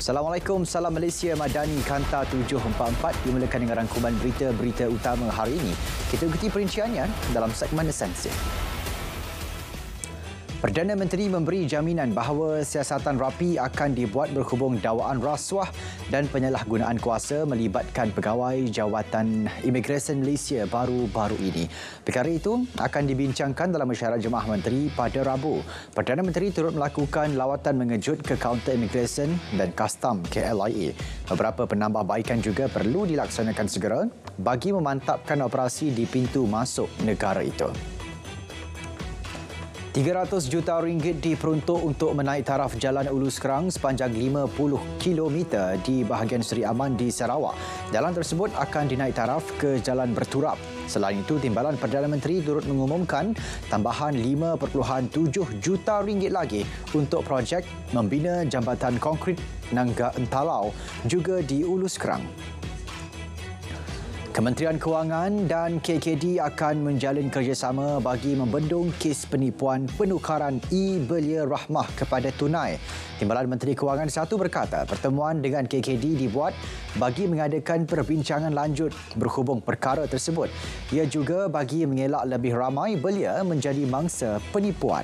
Assalamualaikum, salam Malaysia Madani Kanta 744 dimulakan dengan rangkuman berita-berita utama hari ini. Kita ikuti perinciannya dalam segmen Esensi. Perdana Menteri memberi jaminan bahawa siasatan rapi akan dibuat berhubung dakwaan rasuah dan penyalahgunaan kuasa melibatkan pegawai Jawatan Imigresen Malaysia baru-baru ini. Perkara itu akan dibincangkan dalam mesyuarat Jemaah Menteri pada Rabu. Perdana Menteri turut melakukan lawatan mengejut ke kaunter imigresen dan kastam KLIA. Beberapa penambahbaikan juga perlu dilaksanakan segera bagi memantapkan operasi di pintu masuk negara itu. 300 juta ringgit diperuntuk untuk menaik taraf Jalan Ulu Skerang sepanjang 50 km di bahagian Seri Aman di Sarawak. Jalan tersebut akan dinaik taraf ke Jalan Berturap. Selain itu, Timbalan Perdana Menteri turut mengumumkan tambahan 5.7 juta ringgit lagi untuk projek membina jambatan konkrit Nangga Entalau juga di Ulu Skerang. Kementerian Kewangan dan KKD akan menjalin kerjasama bagi membendung kes penipuan penukaran e-belia rahmah kepada tunai. Timbalan Menteri Kewangan satu berkata pertemuan dengan KKD dibuat bagi mengadakan perbincangan lanjut berhubung perkara tersebut. Ia juga bagi mengelak lebih ramai belia menjadi mangsa penipuan.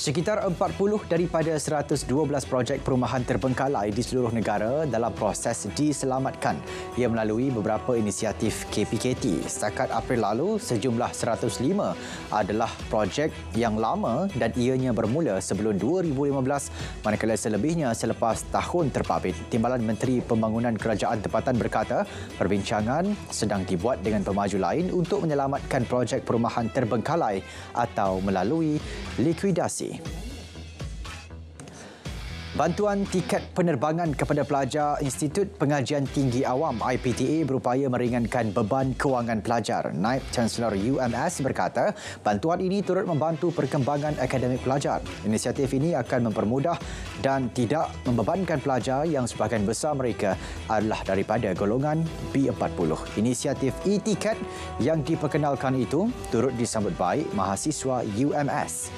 Sekitar 40 daripada 112 projek perumahan terbengkalai di seluruh negara dalam proses diselamatkan. Ia melalui beberapa inisiatif KPKT. Setakat April lalu, sejumlah 105 adalah projek yang lama dan ianya bermula sebelum 2015, manakala selebihnya selepas tahun terbabit. Timbalan Menteri Pembangunan Kerajaan Tempatan berkata, perbincangan sedang dibuat dengan pemaju lain untuk menyelamatkan projek perumahan terbengkalai atau melalui likuidasi. Bantuan tiket penerbangan kepada pelajar Institut Pengajian Tinggi Awam IPTA berupaya meringankan beban kewangan pelajar. Naib Chancellor UMS berkata, bantuan ini turut membantu perkembangan akademik pelajar. Inisiatif ini akan mempermudah dan tidak membebankan pelajar yang sebahagian besar mereka adalah daripada golongan B40. Inisiatif e-tiket yang diperkenalkan itu turut disambut baik mahasiswa UMS.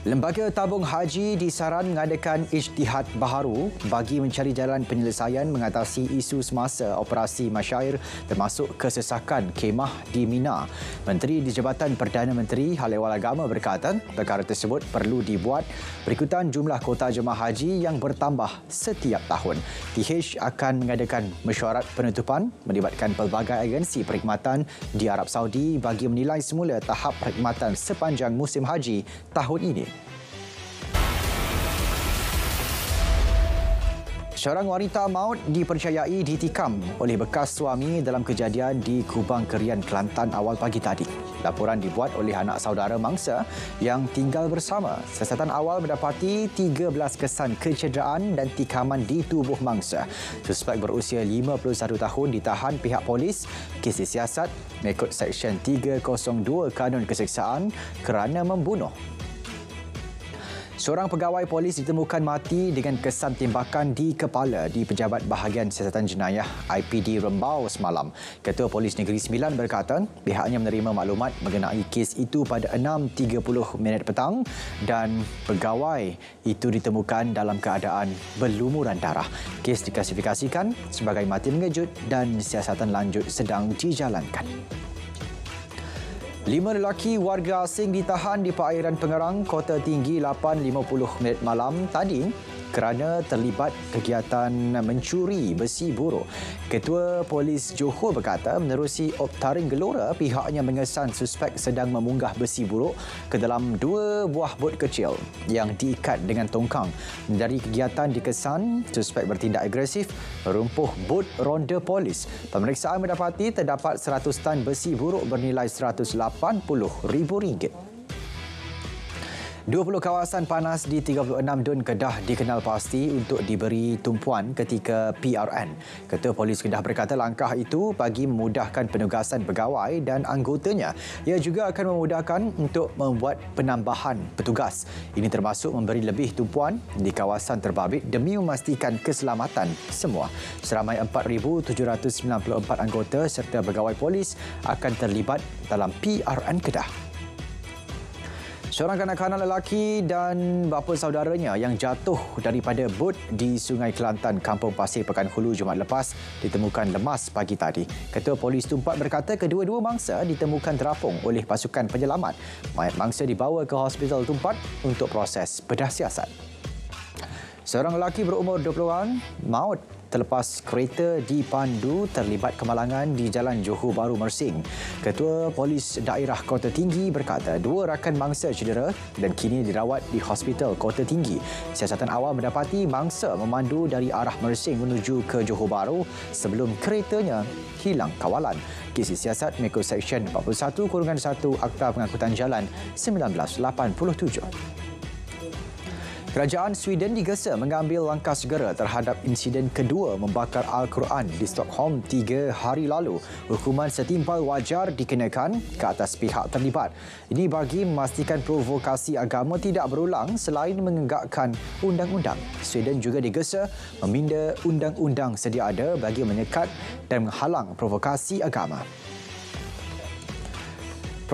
Lembaga Tabung Haji disaran mengadakan ijtihad baharu bagi mencari jalan penyelesaian mengatasi isu semasa operasi masyair termasuk kesesakan kemah di Mina. Menteri di Jabatan Perdana Menteri Hal Ehwal Agama berkata perkara tersebut perlu dibuat berikutan jumlah kota jemaah haji yang bertambah setiap tahun. TH akan mengadakan mesyuarat penutupan melibatkan pelbagai agensi perkhidmatan di Arab Saudi bagi menilai semula tahap perkhidmatan sepanjang musim haji tahun ini. Seorang wanita maut dipercayai ditikam oleh bekas suami dalam kejadian di Kubang Kerian, Kelantan awal pagi tadi. Laporan dibuat oleh anak saudara mangsa yang tinggal bersama. Siasatan awal mendapati 13 kesan kecederaan dan tikaman di tubuh mangsa. Suspek berusia 51 tahun ditahan pihak polis kes disiasat mengikut Seksyen 302 Kanun Keseksaan kerana membunuh. Seorang pegawai polis ditemukan mati dengan kesan tembakan di kepala di Pejabat Bahagian Siasatan Jenayah IPD Rembau semalam. Ketua Polis Negeri Sembilan berkata pihaknya menerima maklumat mengenai kes itu pada 6.30 petang dan pegawai itu ditemukan dalam keadaan berlumuran darah. Kes diklasifikasikan sebagai mati mengejut dan siasatan lanjut sedang dijalankan. 5 lelaki warga asing ditahan di perairan Pengerang, Kota Tinggi 8.50 malam tadi kerana terlibat kegiatan mencuri besi buruk. Ketua Polis Johor berkata menerusi optaring gelora, pihaknya mengesan suspek sedang memunggah besi buruk ke dalam 2 buah bot kecil yang diikat dengan tongkang. Dari kegiatan dikesan, suspek bertindak agresif merumpuh bot ronda polis. Pemeriksaan mendapati terdapat 100 tan besi buruk bernilai RM180,000. 20 kawasan panas di 36 Dun Kedah dikenal pasti untuk diberi tumpuan ketika PRN. Ketua Polis Kedah berkata langkah itu bagi memudahkan penugasan pegawai dan anggotanya. Ia juga akan memudahkan untuk membuat penambahan petugas. Ini termasuk memberi lebih tumpuan di kawasan terbabit demi memastikan keselamatan semua. Seramai 4,794 anggota serta pegawai polis akan terlibat dalam PRN Kedah. Seorang kanak-kanak lelaki dan bapa saudaranya yang jatuh daripada bot di Sungai Kelantan, Kampung Pasir, Pekan Hulu Jumaat lepas ditemukan lemas pagi tadi. Ketua Polis Tumpat berkata kedua-dua mangsa ditemukan terapung oleh pasukan penyelamat. Mayat mangsa dibawa ke Hospital Tumpat untuk proses bedah siasat. Seorang lelaki berumur 20-an maut terlepas kereta dipandu terlibat kemalangan di Jalan Johor Bahru Mersing. Ketua Polis Daerah Kota Tinggi berkata dua rakan mangsa cedera dan kini dirawat di Hospital Kota Tinggi. Siasatan awal mendapati mangsa memandu dari arah Mersing menuju ke Johor Bahru sebelum keretanya hilang kawalan. Kisah siasat mengikut Seksyen 41-1 Akta Pengangkutan Jalan 1987. Kerajaan Sweden digesa mengambil langkah segera terhadap insiden kedua membakar Al-Quran di Stockholm 3 hari lalu. Hukuman setimpal wajar dikenakan ke atas pihak terlibat. Ini bagi memastikan provokasi agama tidak berulang selain menegakkan undang-undang. Sweden juga digesa meminda undang-undang sedia ada bagi menyekat dan menghalang provokasi agama.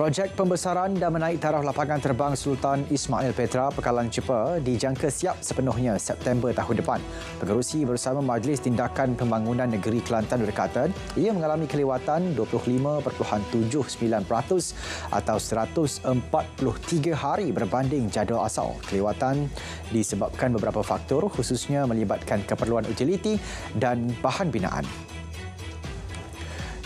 Projek pembesaran dan menaik taraf lapangan terbang Sultan Ismail Petra Pekalan Cepa dijangka siap sepenuhnya September tahun depan. Pengerusi bersama Majlis Tindakan Pembangunan Negeri Kelantan berkata ia mengalami kelewatan 25.79% atau 143 hari berbanding jadual asal. Kelewatan disebabkan beberapa faktor khususnya melibatkan keperluan utiliti dan bahan binaan.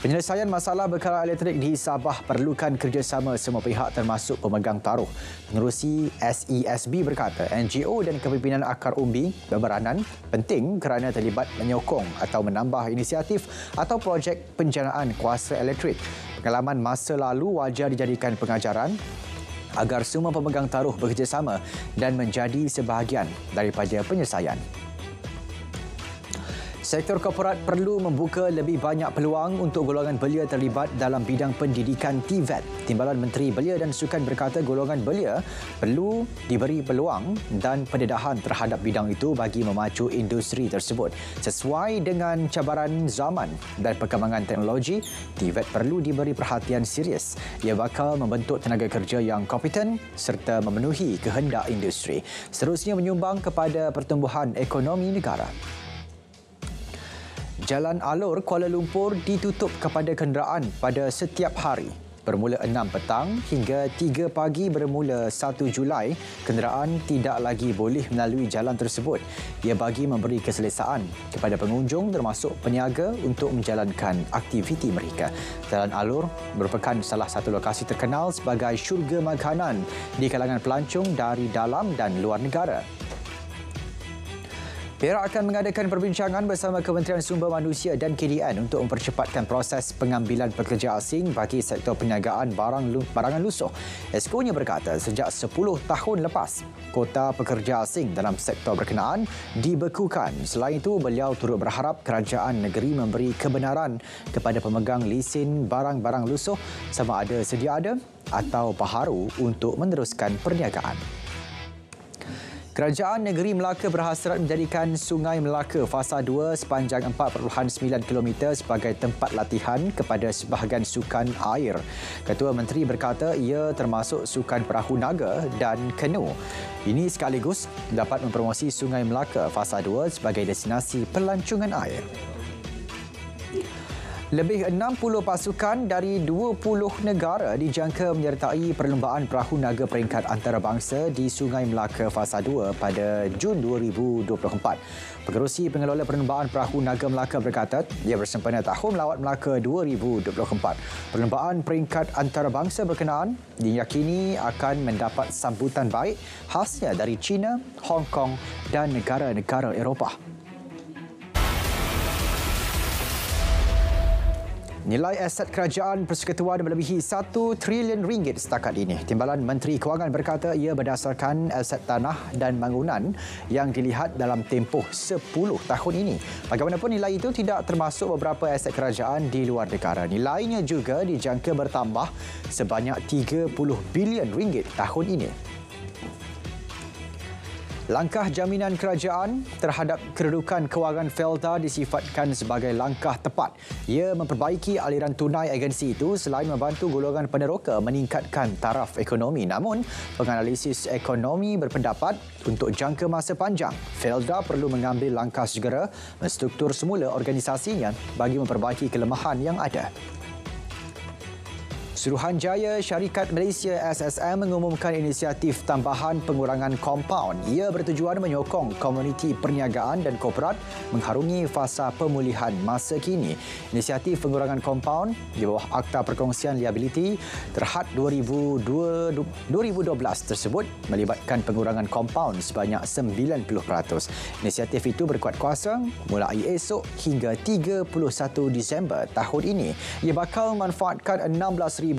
Penyelesaian masalah bekalan elektrik di Sabah perlukan kerjasama semua pihak termasuk pemegang taruh. Pengerusi SESB berkata NGO dan kepimpinan akar umbi berberanan penting kerana terlibat menyokong atau menambah inisiatif atau projek penjanaan kuasa elektrik. Pengalaman masa lalu wajar dijadikan pengajaran agar semua pemegang taruh bekerjasama dan menjadi sebahagian daripada penyelesaian. Sektor korporat perlu membuka lebih banyak peluang untuk golongan belia terlibat dalam bidang pendidikan TVET. Timbalan Menteri Belia dan Sukan berkata golongan belia perlu diberi peluang dan pendedahan terhadap bidang itu bagi memacu industri tersebut. Sesuai dengan cabaran zaman dan perkembangan teknologi, TVET perlu diberi perhatian serius. Ia bakal membentuk tenaga kerja yang kompeten serta memenuhi kehendak industri. Seterusnya menyumbang kepada pertumbuhan ekonomi negara. Jalan alur Kuala Lumpur ditutup kepada kenderaan pada setiap hari. Bermula 6 petang hingga 3 pagi bermula 1 Julai, kenderaan tidak lagi boleh melalui jalan tersebut. Ia bagi memberi keselesaan kepada pengunjung termasuk peniaga untuk menjalankan aktiviti mereka. Jalan alur merupakan salah satu lokasi terkenal sebagai syurga makanan di kalangan pelancong dari dalam dan luar negara. Perak akan mengadakan perbincangan bersama Kementerian Sumber Manusia dan KDN untuk mempercepatkan proses pengambilan pekerja asing bagi sektor perniagaan barangan lusuh. Esko-nya berkata sejak 10 tahun lepas, kota pekerja asing dalam sektor berkenaan dibekukan. Selain itu, beliau turut berharap kerajaan negeri memberi kebenaran kepada pemegang lesen barang-barang lusuh sama ada sedia ada atau baharu untuk meneruskan perniagaan. Kerajaan Negeri Melaka berhasrat menjadikan Sungai Melaka Fasa 2 sepanjang 4.9 km sebagai tempat latihan kepada sebahagian sukan air. Ketua Menteri berkata ia termasuk sukan perahu naga dan kanu. Ini sekaligus dapat mempromosi Sungai Melaka Fasa 2 sebagai destinasi pelancongan air. Lebih 60 pasukan dari 20 negara dijangka menyertai perlumbaan perahu naga peringkat antarabangsa di Sungai Melaka Fasa 2 pada Jun 2024. Pengerusi pengelola perlumbaan perahu naga Melaka berkata ia bersempena Tahun Melawat Melaka 2024. Perlumbaan peringkat antarabangsa berkenaan diyakini akan mendapat sambutan baik khasnya dari China, Hong Kong dan negara-negara Eropah. Nilai aset kerajaan persekutuan melebihi RM1 trilion setakat ini. Timbalan Menteri Kewangan berkata ia berdasarkan aset tanah dan bangunan yang dilihat dalam tempoh 10 tahun ini. Bagaimanapun nilai itu tidak termasuk beberapa aset kerajaan di luar negara. Nilainya juga dijangka bertambah sebanyak RM30 bilion tahun ini. Langkah jaminan kerajaan terhadap kedudukan kewangan Felda disifatkan sebagai langkah tepat. Ia memperbaiki aliran tunai agensi itu selain membantu golongan peneroka meningkatkan taraf ekonomi. Namun, penganalisis ekonomi berpendapat untuk jangka masa panjang, Felda perlu mengambil langkah segera menstruktur semula organisasinya bagi memperbaiki kelemahan yang ada. Suruhanjaya Syarikat Malaysia SSM mengumumkan inisiatif tambahan pengurangan kompaun. Ia bertujuan menyokong komuniti perniagaan dan korporat mengharungi fasa pemulihan masa kini. Inisiatif pengurangan kompaun di bawah Akta Perkongsian Liabiliti Terhad 2012 tersebut melibatkan pengurangan kompaun sebanyak 90%. Inisiatif itu berkuat kuasa mulai esok hingga 31 Disember tahun ini. Ia bakal manfaatkan 16,765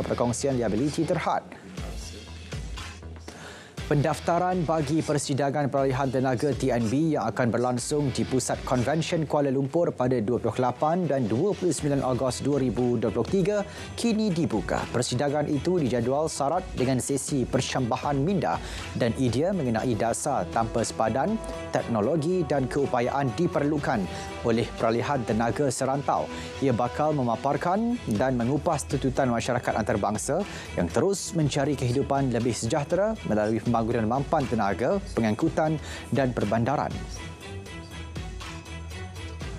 perkongsian liabiliti terhad. Pendaftaran bagi persidangan peralihan tenaga TNB yang akan berlangsung di Pusat Konvensyen Kuala Lumpur pada 28 dan 29 Ogos 2023 kini dibuka. Persidangan itu dijadual syarat dengan sesi persyambahan minda dan idea mengenai dasar tanpa sepadan, teknologi dan keupayaan diperlukan oleh peralihan tenaga serantau. Ia bakal memaparkan dan mengupas tuntutan masyarakat antarabangsa yang terus mencari kehidupan lebih sejahtera melalui pembangunan mampan tenaga, pengangkutan dan perbandaran.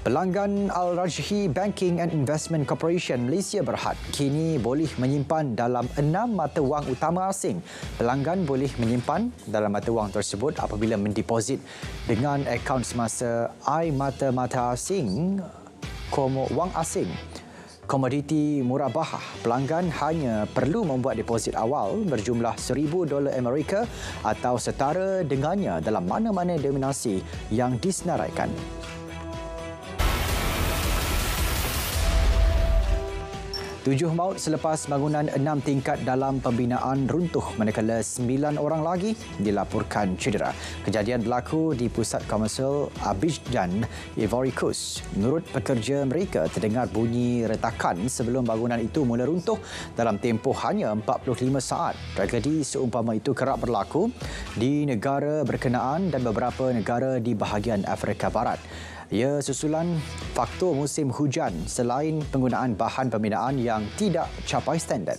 Pelanggan Al-Rajhi Banking and Investment Corporation Malaysia Berhad kini boleh menyimpan dalam 6 mata wang utama asing. Pelanggan boleh menyimpan dalam mata wang tersebut apabila mendeposit dengan akaun semasa iMata-Mata Asing, wang asing. Komoditi murabahah, pelanggan hanya perlu membuat deposit awal berjumlah $1,000 Amerika atau setara dengannya dalam mana-mana denominasi yang disenaraikan. 7 maut selepas bangunan 6 tingkat dalam pembinaan runtuh manakala 9 orang lagi dilaporkan cedera. Kejadian berlaku di pusat komersial Abidjan, Ivory Coast. Menurut pekerja mereka, terdengar bunyi retakan sebelum bangunan itu mula runtuh dalam tempoh hanya 45 saat. Tragedi seumpama itu kerap berlaku di negara berkenaan dan beberapa negara di bahagian Afrika Barat. Ia susulan faktor musim hujan selain penggunaan bahan pembinaan yang tidak capai standard.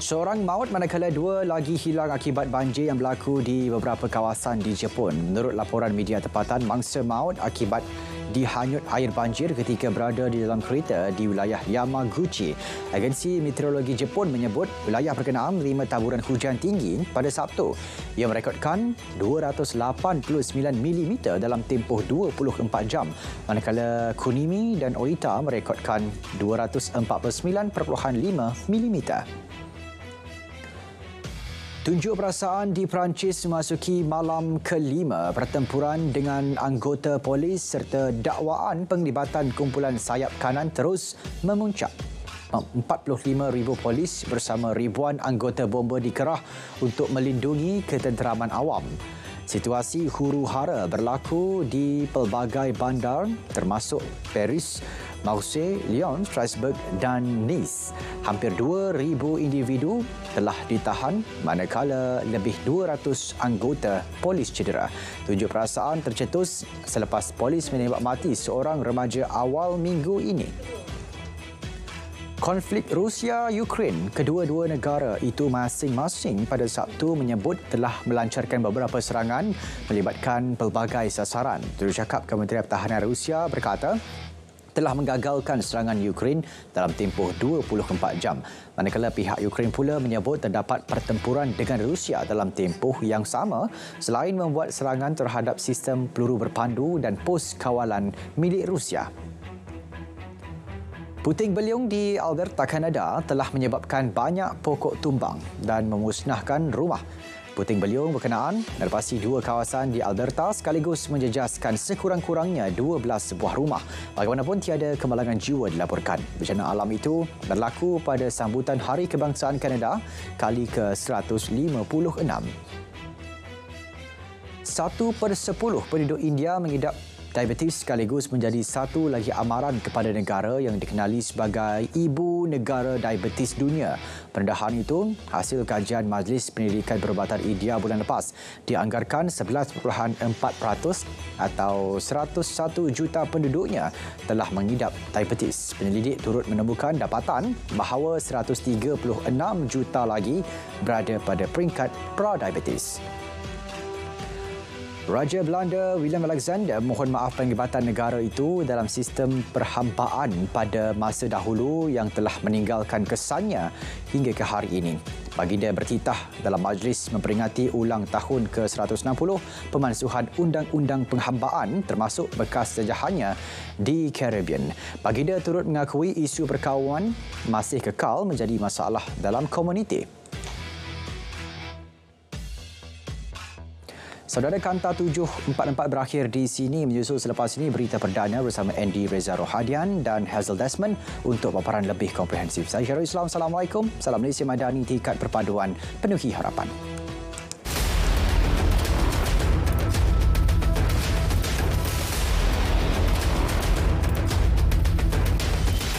Seorang maut manakala 2 lagi hilang akibat banjir yang berlaku di beberapa kawasan di Jepun. Menurut laporan media tempatan, mangsa maut akibat dihanyut air banjir ketika berada di dalam kereta di wilayah Yamaguchi. Agensi Meteorologi Jepun menyebut wilayah berkenaan menerima taburan hujan tinggi pada Sabtu. Ia merekodkan 289 mm dalam tempoh 24 jam, manakala Kunimi dan Oita merekodkan 249.5 mm. Tunjuk perasaan di Perancis memasuki malam kelima pertempuran dengan anggota polis serta dakwaan penglibatan kumpulan sayap kanan terus memuncak. 45,000 polis bersama ribuan anggota bomba dikerah untuk melindungi ketenteraman awam. Situasi huru-hara berlaku di pelbagai bandar termasuk Paris, Marseille, Lyon, Strasbourg dan Nice. Hampir 2,000 individu telah ditahan manakala lebih 200 anggota polis cedera. Tunjuk perasaan tercetus selepas polis menembak mati seorang remaja awal minggu ini. Konflik Rusia-Ukraine, kedua-dua negara itu masing-masing pada Sabtu menyebut telah melancarkan beberapa serangan melibatkan pelbagai sasaran. Jurucakap Kementerian Pertahanan Rusia berkata, telah menggagalkan serangan Ukraine dalam tempoh 24 jam. Manakala pihak Ukraine pula menyebut terdapat pertempuran dengan Rusia dalam tempoh yang sama selain membuat serangan terhadap sistem peluru berpandu dan pos kawalan milik Rusia. Puting beliung di Alberta, Kanada telah menyebabkan banyak pokok tumbang dan memusnahkan rumah. Puting beliung berkenaan melepasi 2 kawasan di Alberta sekaligus menjejaskan sekurang-kurangnya 12 buah rumah. Bagaimanapun tiada kemalangan jiwa dilaporkan. Bencana alam itu berlaku pada sambutan Hari Kebangsaan Kanada kali ke-156. 1/10 penduduk India mengidap Diabetes sekaligus menjadi satu lagi amaran kepada negara yang dikenali sebagai Ibu Negara Diabetes Dunia. Pendedahan itu hasil kajian Majlis Pendidikan Perubatan India bulan lepas. Dianggarkan 11.4% atau 101 juta penduduknya telah mengidap diabetes. Penyelidik turut menemukan dapatan bahawa 136 juta lagi berada pada peringkat pra-diabetes. Raja Belanda Willem Alexander mohon maaf penglibatan negara itu dalam sistem perhambaan pada masa dahulu yang telah meninggalkan kesannya hingga ke hari ini. Baginda bertitah dalam majlis memperingati ulang tahun ke-160 pemansuhan Undang-Undang Penghambaan termasuk bekas jajahannya di Caribbean. Baginda turut mengakui isu perkauman masih kekal menjadi masalah dalam komuniti. Saudara, Kanta 744 berakhir di sini. Menyusul selepas ini berita perdana bersama Andy Reza Rohadian dan Hazel Desmond untuk paparan lebih komprehensif. Saya Syarul Islam. Assalamualaikum. Salam Malaysia Madani, tingkat perpaduan penuhi harapan.